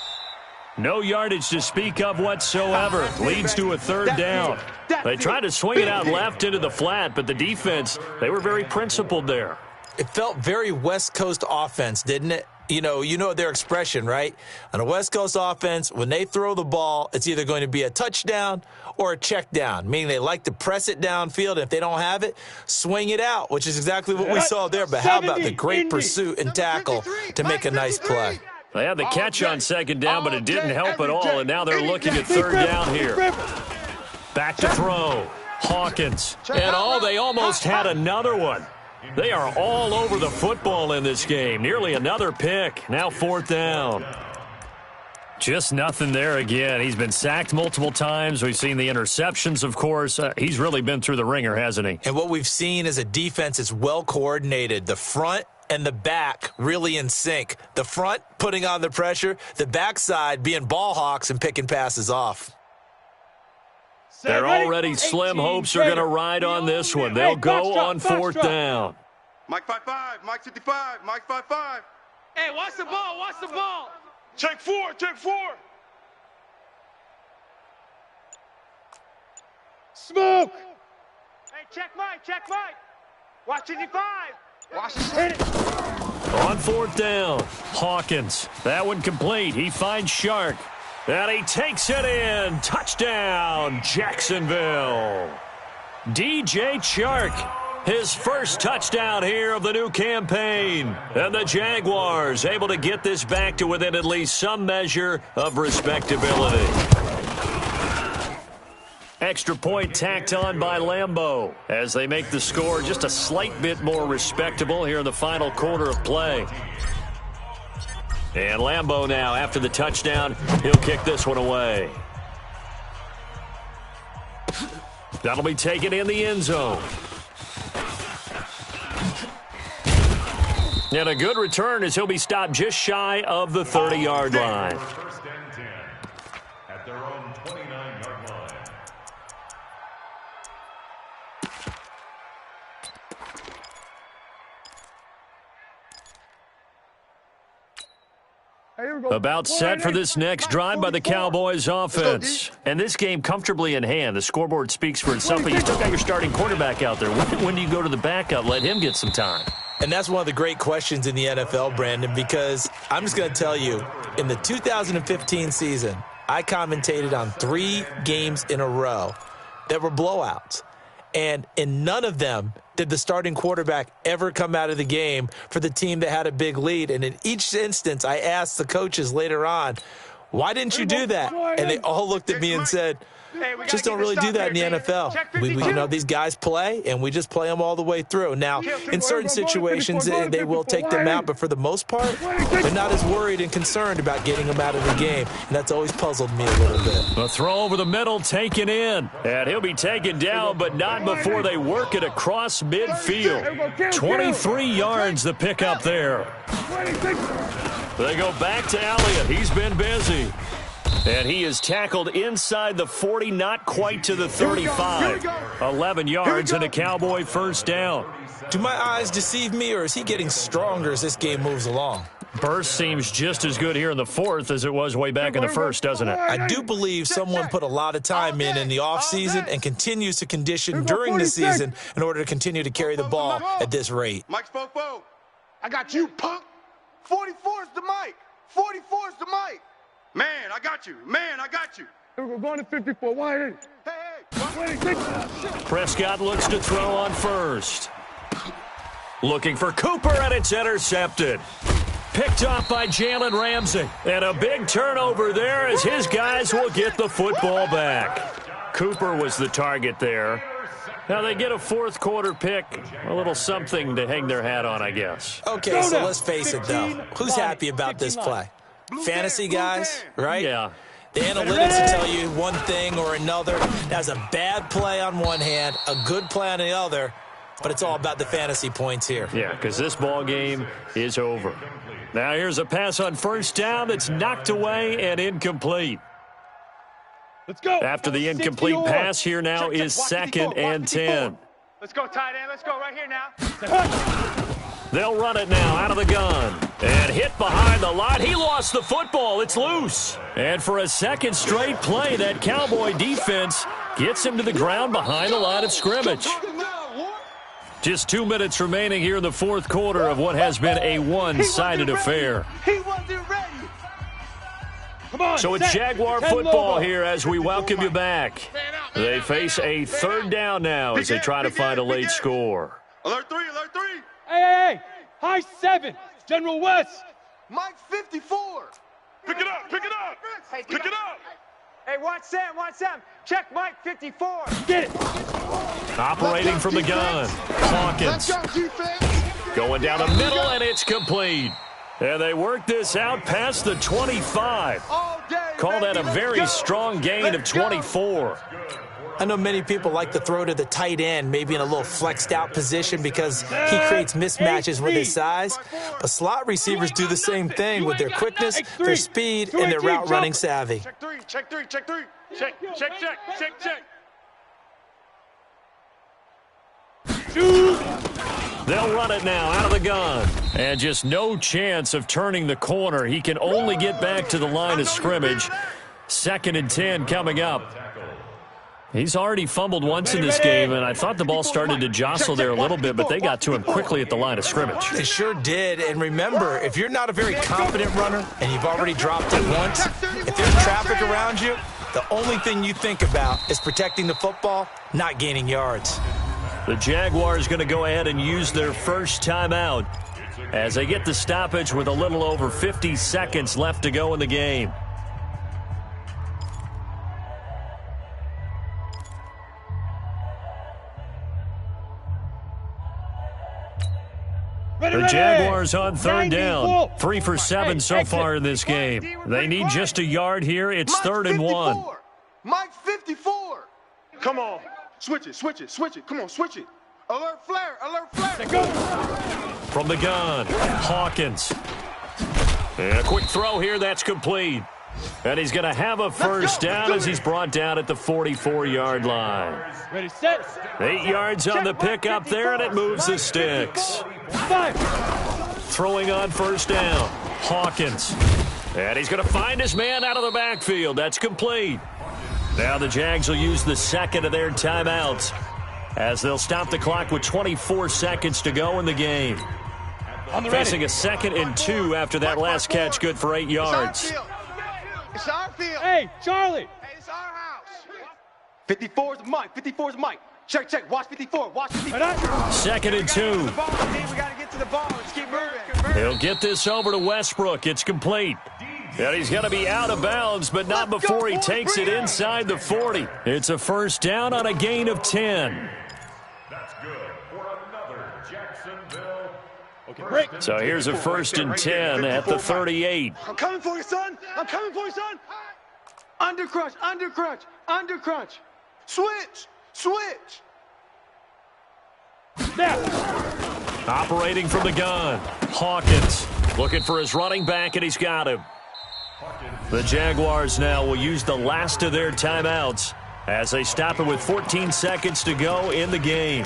No yardage to speak of whatsoever. Leads to a 3rd down. They tried to swing it out left into the flat, but the defense, they were very principled there. It felt very West Coast offense, didn't it? You know their expression, right? On a West Coast offense, when they throw the ball, it's either going to be a touchdown or a check down, meaning they like to press it downfield, and if they don't have it, swing it out, which is exactly what we saw there. But how about the great pursuit and tackle to make a nice play? They had the catch on 2nd down, but it didn't help at all, and now they're looking at 3rd down here. Back to throw. Hawkins. And they almost had another one. They are all over the football in this game. Nearly another pick. Now 4th down. Just nothing there again. He's been sacked multiple times. We've seen the interceptions, of course. He's really been through the ringer, hasn't he? And what we've seen is a defense that's well coordinated. The front and the back really in sync. The front putting on the pressure, the backside being ball hawks and picking passes off. They're already slim hopes are going to ride on this one. They'll go on 4th down. Mike 5-5, Mike 55, Mike 5-5. Hey, watch the ball. Check 4. Smoke. Hey, check Mike. Watch 55. Watch Hit it. On 4th down, Hawkins. That one complete. He finds Shark. And he takes it in. Touchdown, Jacksonville. DJ Chark, his 1st touchdown here of the new campaign. And the Jaguars able to get this back to within at least some measure of respectability. Extra point tacked on by Lambeau as they make the score just a slight bit more respectable here in the final quarter of play. And Lambeau now, after the touchdown, he'll kick this one away. That'll be taken in the end zone. And a good return as he'll be stopped just shy of the 30-yard line. 1st and 10 at their own 29-yard line. About set for this next drive by the Cowboys offense. And this game comfortably in hand. The scoreboard speaks for itself, but you still got your starting quarterback out there. When do you go to the backup? Let him get some time. And that's one of the great questions in the NFL, Brandon, because I'm just going to tell you, in the 2015 season, I commentated on 3 games in a row that were blowouts. And in none of them did the starting quarterback ever come out of the game for the team that had a big lead. And in each instance, I asked the coaches later on, why didn't you do that? And they all looked at me and said, just don't really do that in the NFL. These guys play, and we just play them all the way through. Now, in certain situations, they will take them out, but for the most part, they're not as worried and concerned about getting them out of the game, and that's always puzzled me a little bit. A throw over the middle taken in, and he'll be taken down, but not before they work it across midfield. 23 yards the pickup there. They go back to Elliott. He's been busy. And he is tackled inside the 40, not quite to the 35. 11 yards and a Cowboy 1st down. Do my eyes deceive me, or is he getting stronger as this game moves along? Burst seems just as good here in the 4th as it was way back in the 1st, doesn't it? I do believe someone put a lot of time in the offseason and continues to condition during the season in order to continue to carry the ball at this rate. Mike spoke. I got you, punk. 44 is the mic. 44 is the mic. Man, I got you. We're going to 54. Why? Hey. Prescott looks to throw on 1st. Looking for Cooper, and it's intercepted. Picked off by Jalen Ramsey. And a big turnover there as his guys will get the football back. Cooper was the target there. Now they get a fourth quarter pick. A little something to hang their hat on, I guess. Okay, so let's face it, though. Who's happy about this play? Fantasy guys, right? Yeah. The analytics will tell you one thing or another. That's a bad play on one hand, a good play on the other, but it's all about the fantasy points here. Yeah, because this ball game is over. Now here's a pass on first down that's knocked away and incomplete. Let's go. After the incomplete pass, here now is 2nd and 10. Let's go, tight end. Let's go right here now. They'll run it now out of the gun. And hit behind the line. He lost the football. It's loose. And for a second straight play, that Cowboy defense gets him to the ground behind the line of scrimmage. Just 2 minutes remaining here in the fourth quarter of what has been a one-sided affair. He wasn't ready. Come on, So it's Jaguar football here as we welcome you back. They face a third down now as they try to find a late score. Alert 3, alert 3. Hey. High 7. General West. Mike 54. Pick it up, pick it up, pick it up. Hey, watch Sam. Check Mike 54. Get it. Operating from the gun, Hawkins. Let's go, defense. Going down the middle, and it's complete. And they work this out past the 25. All day. Call that a baby, very let's go. strong gain of 24. I know many people like to throw to the tight end, maybe in a little flexed out position because he creates mismatches with his size. But slot receivers do the same thing with their quickness, their speed, and their route running savvy. Check 3, check 3, check 3. Check. They'll run it now out of the gun. And just no chance of turning the corner. He can only get back to the line of scrimmage. 2nd and 10 coming up. He's already fumbled once in this game, and I thought the ball started to jostle there a little bit, but they got to him quickly at the line of scrimmage. They sure did. And remember, if you're not a very confident runner and you've already dropped it once, if there's traffic around you, the only thing you think about is protecting the football, not gaining yards. The Jaguars going to go ahead and use their first timeout as they get the stoppage with a little over 50 seconds left to go in the game. The Jaguars on third down. 3 for 7 so far in this game. They need just a yard here. It's 3rd and 1. Mike 54. Come on. Switch it. Come on, switch it. Alert flare. From the gun, Hawkins. And a quick throw here, that's complete. And he's going to have a first down as he's brought down at the 44-yard line. Ready, set. 8 yards on the pickup there, and it moves the sticks. 5. Throwing on first down, Hawkins. And he's going to find his man out of the backfield. That's complete. Now the Jags will use the second of their timeouts as they'll stop the clock with 24 seconds to go in the game. Facing a 2nd and 2 after that last catch, good for 8 yards. It's our field. Hey, Charlie. Hey, it's our house. 54 is Mike. Check. Watch 54. 2nd and 2. We got to get to the ball. Let's keep moving. He'll get this over to Westbrook. It's complete. And he's going to be out of bounds, but not before he takes it inside the 40. It's a first down on a gain of 10. That's good for another Jacksonville. Okay, break. So here's a 1st and 10 at the 38. I'm coming for you, son. Under crunch. Switch. Snap. Operating from the gun, Hawkins looking for his running back, and he's got him. The Jaguars now will use the last of their timeouts as they stop it with 14 seconds to go in the game.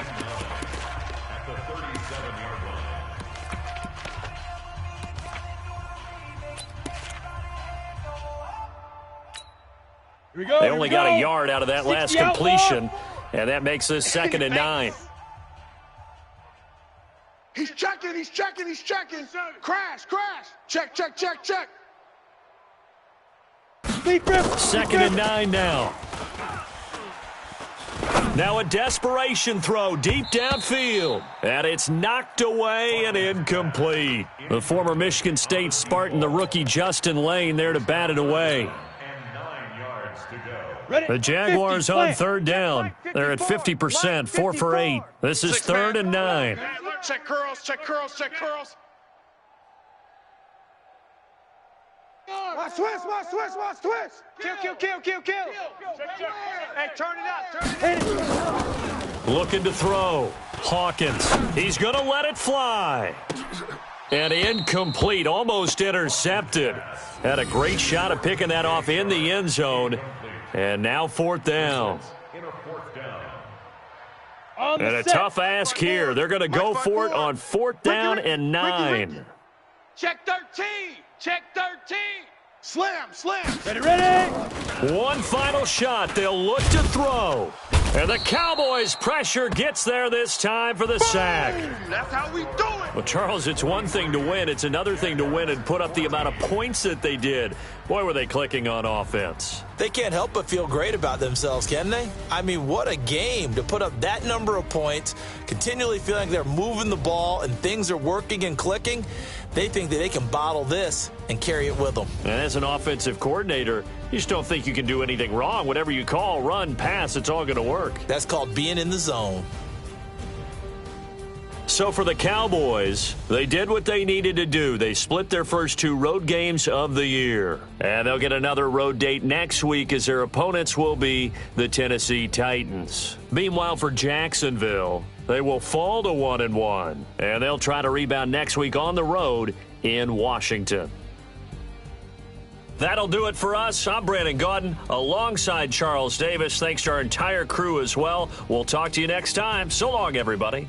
Here we go. They only got a yard out of that last completion, and that makes this 2nd and 9. He's checking. Crash. Check. 2nd and 9 now. Now a desperation throw deep downfield. And it's knocked away and incomplete. The former Michigan State Spartan, the rookie Justin Lane, there to bat it away. The Jaguars on third down. They're at 50%, 4 for 8. This is 3rd and 9. Check curls, check curls, check curls. Watch twist, watch twist, watch twist. Kill. Hey, turn it up, Looking to throw. Hawkins. He's going to let it fly. And incomplete, almost intercepted. Had a great shot at picking that off in the end zone. And now 4th down. And a tough ask here. They're going to go for it on 4th down and 9. Check 13. Check 13. Slam. Ready. One final shot. They'll look to throw. And the Cowboys' pressure gets there this time for the sack. That's how we do it. Well, Charles, it's one thing to win. It's another thing to win and put up the amount of points that they did. Boy, were they clicking on offense. They can't help but feel great about themselves, can they? I mean, what a game to put up that number of points, continually feeling they're moving the ball and things are working and clicking. They think that they can bottle this and carry it with them. And as an offensive coordinator, you just don't think you can do anything wrong. Whatever you call, run, pass, it's all going to work. That's called being in the zone. So for the Cowboys, they did what they needed to do. They split their first 2 road games of the year. And they'll get another road date next week as their opponents will be the Tennessee Titans. Meanwhile, for Jacksonville, they will fall to 1-1. And they'll try to rebound next week on the road in Washington. That'll do it for us. I'm Brandon Gaudin alongside Charles Davis. Thanks to our entire crew as well. We'll talk to you next time. So long, everybody.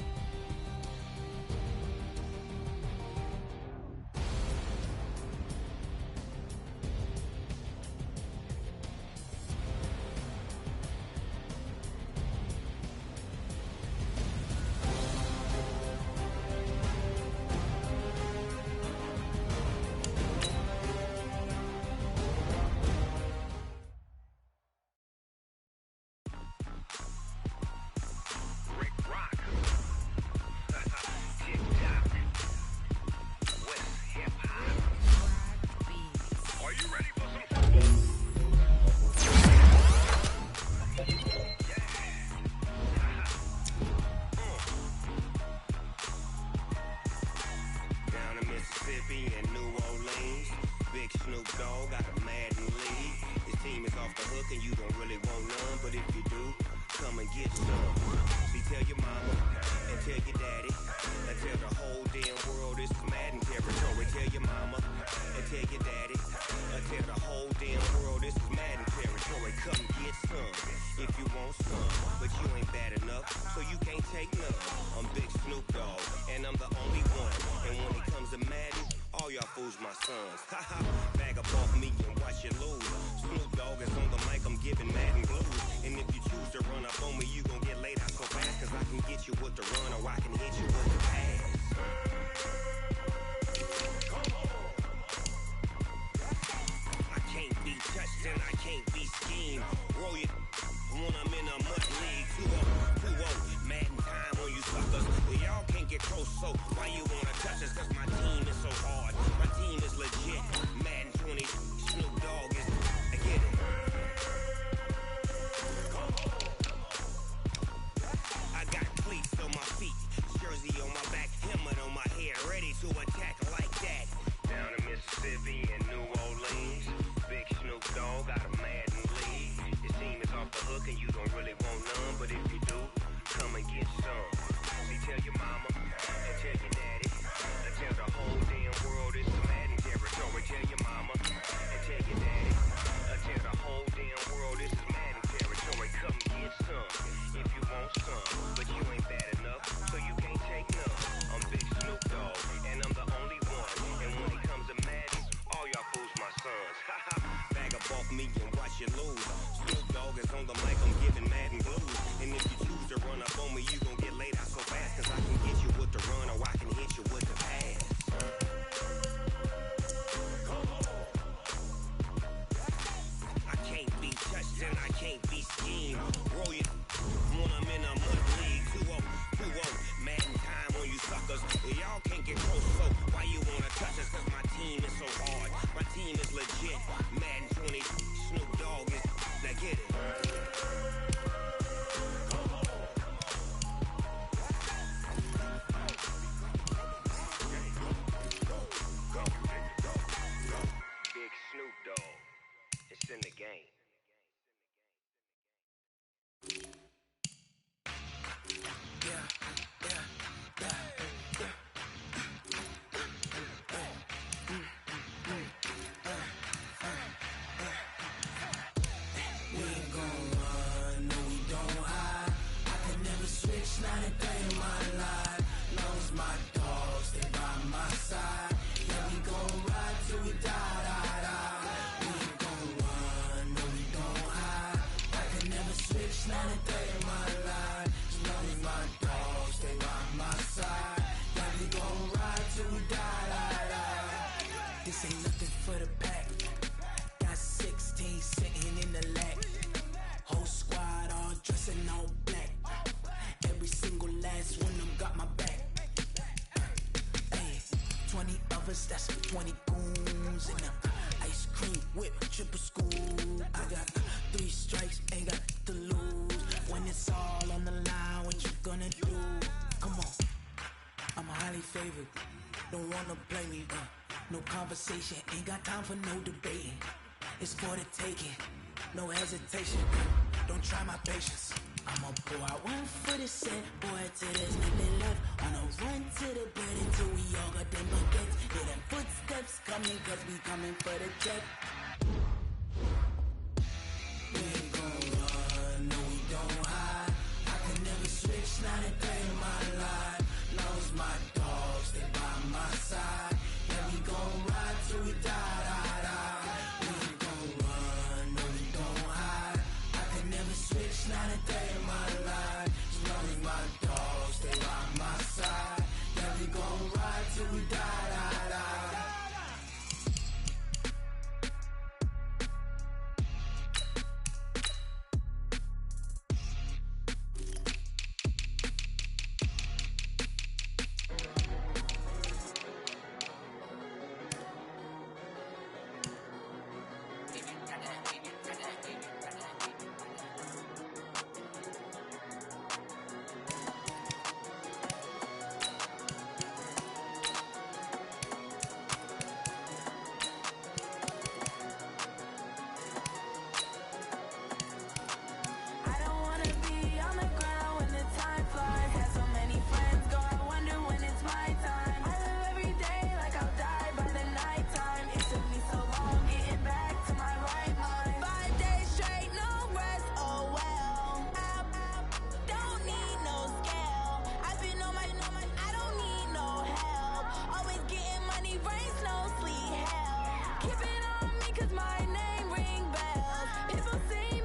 I can't be schemed. Roll you, wanna This ain't nothing for the pack. Got 16 sitting in the lag. Whole squad all dressing all black. Every single last one of them got my back. Hey, 20 of us, that's 20 goons in the ice cream whip, triple school. I got 3 strikes, ain't got to lose. When it's all on the line, what you gonna do? Come on, I'm highly favored. Don't wanna play me, no conversation, ain't got time for no debating. It's for the taking, no hesitation. Don't try my patience. I'ma pour out one for the set, boy, to this nothing left. On a run to the bed until we all got them baguettes. Hear them footsteps coming, cause we coming for the jet. We ain't gon' run, no we don't hide. I can never switch, not a day in my life. Lost my dogs, they by my side. Yeah, we gon' ride till we die, die, die. We ain't gon' run, no we don't hide. I can never switch, not a day in my life. As long as my dogs stay by my side. Yeah, we gon' ride till we die, die, die. Keep it on me, cause my name ring bells. People see